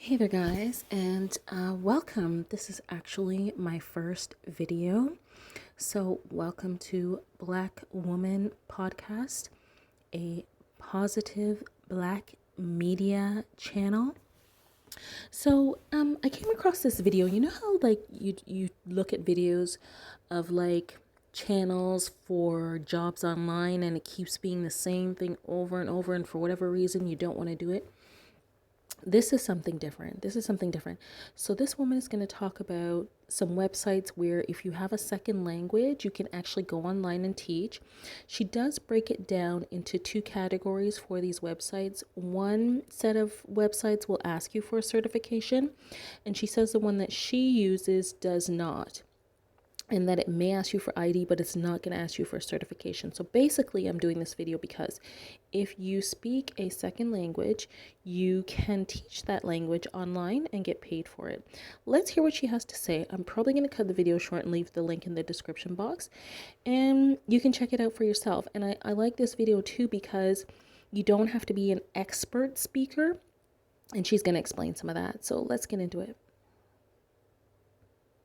Hey there guys, and welcome. This is actually my first video. So welcome to Black Woman Podcast, a positive black media channel. So I came across this video. You know how like you look at videos of like channels for jobs online and it keeps being the same thing over and over, and for whatever reason you don't want to do it? This is something different. This is something different. So this woman is going to talk about some websites where if you have a second language, you can actually go online and teach. She does break it down into two categories for these websites. One set of websites will ask you for a certification, and she says the one that she uses does not, and that it may ask you for ID, but it's not going to ask you for a certification. So basically, I'm doing this video because if you speak a second language, you can teach that language online and get paid for it. Let's hear what she has to say. I'm probably going to cut the video short and leave the link in the description box, and you can check it out for yourself. And I like this video too because you don't have to be an expert speaker, and she's going to explain some of that. So let's get into it.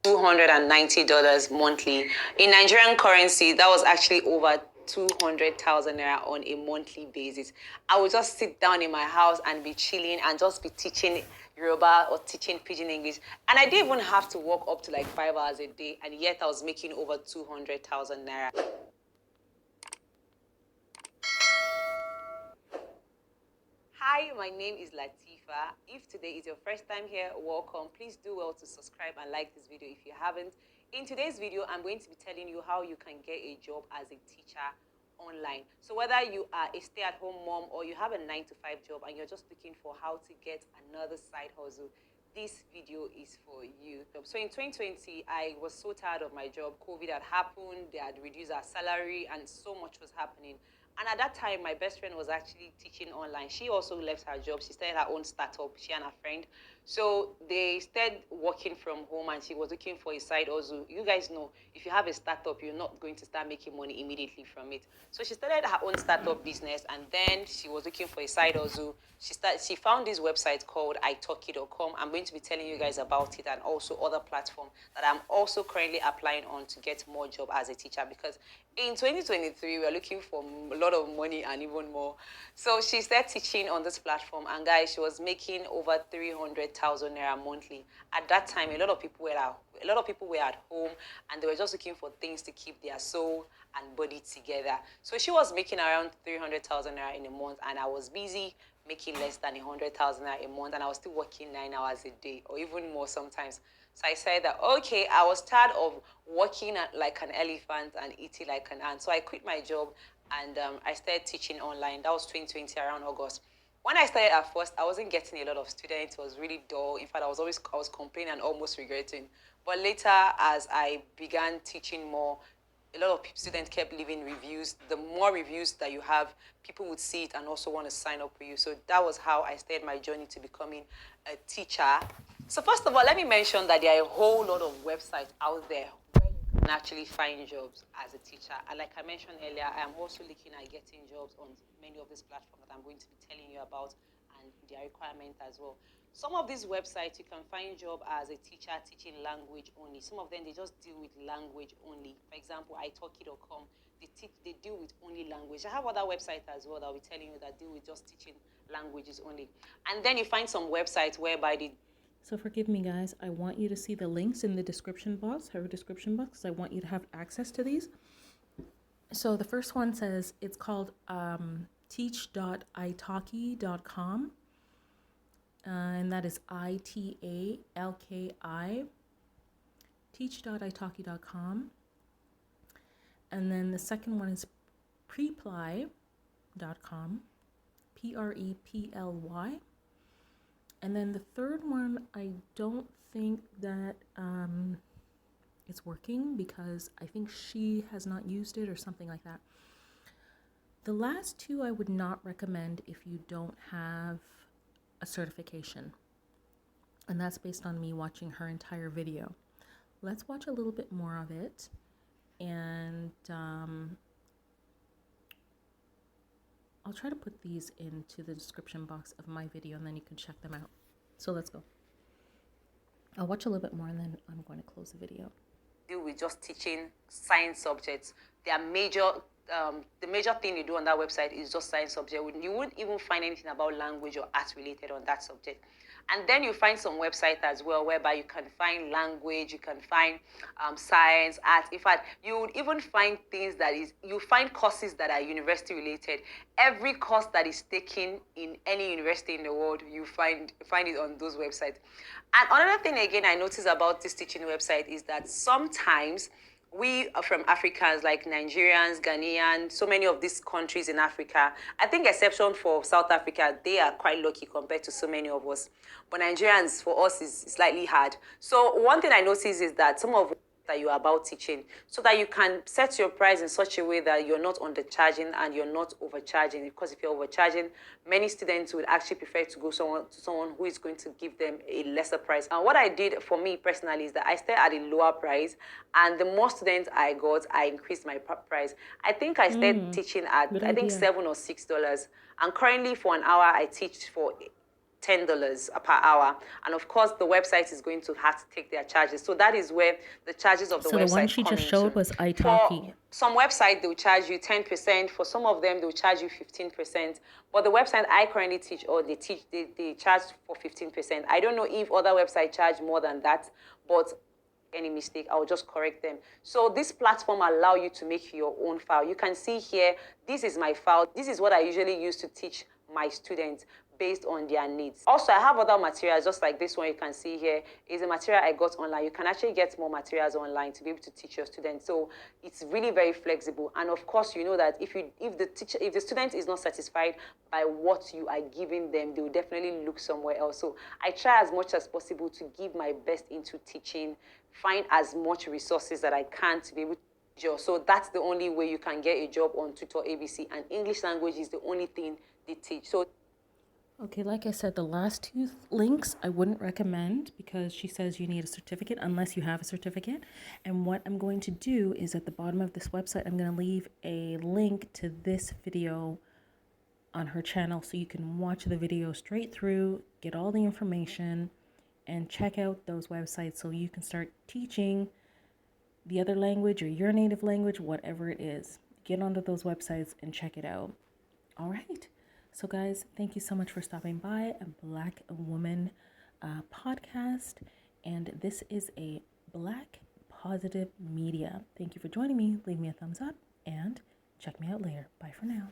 $290 monthly. In Nigerian currency, that was actually over 200,000 naira on a monthly basis. I would just sit down in my house and be chilling and just be teaching Yoruba or teaching Pidgin English. And I didn't even have to work up to like 5 hours a day, and yet I was making over 200,000 naira. Hi, my name is Latifa. If today is your first time here, welcome. Please do well to subscribe and like this video if you haven't. In today's video, I'm going to be telling you how you can get a job as a teacher online. So whether you are a stay-at-home mom or you have a 9-to-5 job and you're just looking for how to get another side hustle, this video is for you. So in 2020, I was so tired of my job. COVID had happened, they had reduced our salary, and so much was happening. And at that time, my best friend was actually teaching online. She also left her job. She started her own startup, she and her friend. So they started working from home, and she was looking for a side hustle. You guys know, if you have a startup, you're not going to start making money immediately from it. So she started her own startup business, and then she was looking for a side hustle. She found this website called italki.com. I'm going to be telling you guys about it, and also other platforms that I'm also currently applying on to get more job as a teacher, because in 2023 we're looking for a lot of money and even more. So she started teaching on this platform, and guys, she was making over 300,000 naira monthly. At that time, a lot of people were at home, and they were just looking for things to keep their soul and body together. So she was making around 300,000 naira in a month, and I was busy making less than 100,000 naira a month, and I was still working 9 hours a day or even more sometimes. So I said that, okay, I was tired of working like an elephant and eating like an ant. So I quit my job, and I started teaching online. That was 2020, around August. When I started at first, I wasn't getting a lot of students. It was really dull. In fact, I was complaining and almost regretting. But later, as I began teaching more, a lot of students kept leaving reviews. The more reviews that you have, people would see it and also want to sign up for you. So that was how I started my journey to becoming a teacher. So first of all, let me mention that there are a whole lot of websites out there where you can actually find jobs as a teacher. And like I mentioned earlier, I am also looking at getting jobs on many of these platforms that I'm going to be telling you about, and their requirement as well. Some of these websites, you can find job as a teacher teaching language only. Some of them, they just deal with language only. For example, italki.com, they deal with only language. I have other websites as well that will be telling you that deal with just teaching languages only. And then you find some websites whereby they... So forgive me guys, I want you to see the links in the description box, her description box, because I want you to have access to these. So the first one says it's called teach.italki.com, and that is ITALKI, teach.italki.com. And then the second one is preply.com, PREPLY. And then the third one, I don't think that it's working because I think she has not used it or something like that. The last two I would not recommend if you don't have a certification. And that's based on me watching her entire video. Let's watch a little bit more of it. And I'll try to put these into the description box of my video, and then you can check them out. So let's go. I'll watch a little bit more and then I'm going to close the video. Deal with just teaching science subjects. Their major, the major thing you do on that website is just science subject. You wouldn't even find anything about language or art related on that subject. And then you find some website as well, whereby you can find language, you can find science, art. In fact, you would even find things you find courses that are university related. Every course that is taken in any university in the world, you find it on those websites. And another thing again I noticed about this teaching website is that sometimes we are from Africans like Nigerians, Ghanaians, so many of these countries in Africa. I think exception for South Africa, they are quite lucky compared to so many of us. But Nigerians, for us, is slightly hard. So one thing I noticed is that some of that you are about teaching, so that you can set your price in such a way that you're not undercharging and you're not overcharging. Because if you're overcharging, many students would actually prefer to go to someone who is going to give them a lesser price. And what I did for me personally is that I started at a lower price, and the more students I got, I increased my price. I think I started teaching at I think $7 or $6, and currently for an hour I teach for $10 per hour, and of course the website is going to have to take their charges. So that is where the charges of the website. So the one she just showed was italki. For some website they will charge you 10%. For some of them they will charge you 15%. But the website I currently teach, or they charge for 15%. I don't know if other websites charge more than that, but any mistake, I'll just correct them. So this platform allow you to make your own file. You can see here, this is my file. This is what I usually use to teach my students based on their needs. Also, I have other materials, just like this one you can see here is a material I got online. You can actually get more materials online to be able to teach your students. So it's really very flexible. And of course, you know that if the student is not satisfied by what you are giving them, they will definitely look somewhere else. So I try as much as possible to give my best into teaching, find as much resources that I can to be able to. So that's the only way you can get a job on Tutor ABC, and English language is the only thing they teach. So okay, like I said, the last two links I wouldn't recommend, because she says you need a certificate unless you have a certificate. And what I'm going to do is at the bottom of this website, I'm going to leave a link to this video on her channel so you can watch the video straight through, get all the information, and check out those websites so you can start teaching the other language or your native language, whatever it is. Get onto those websites and check it out. All right. So guys, thank you so much for stopping by a Black Woman podcast. And this is a Black Positive Media. Thank you for joining me. Leave me a thumbs up and check me out later. Bye for now.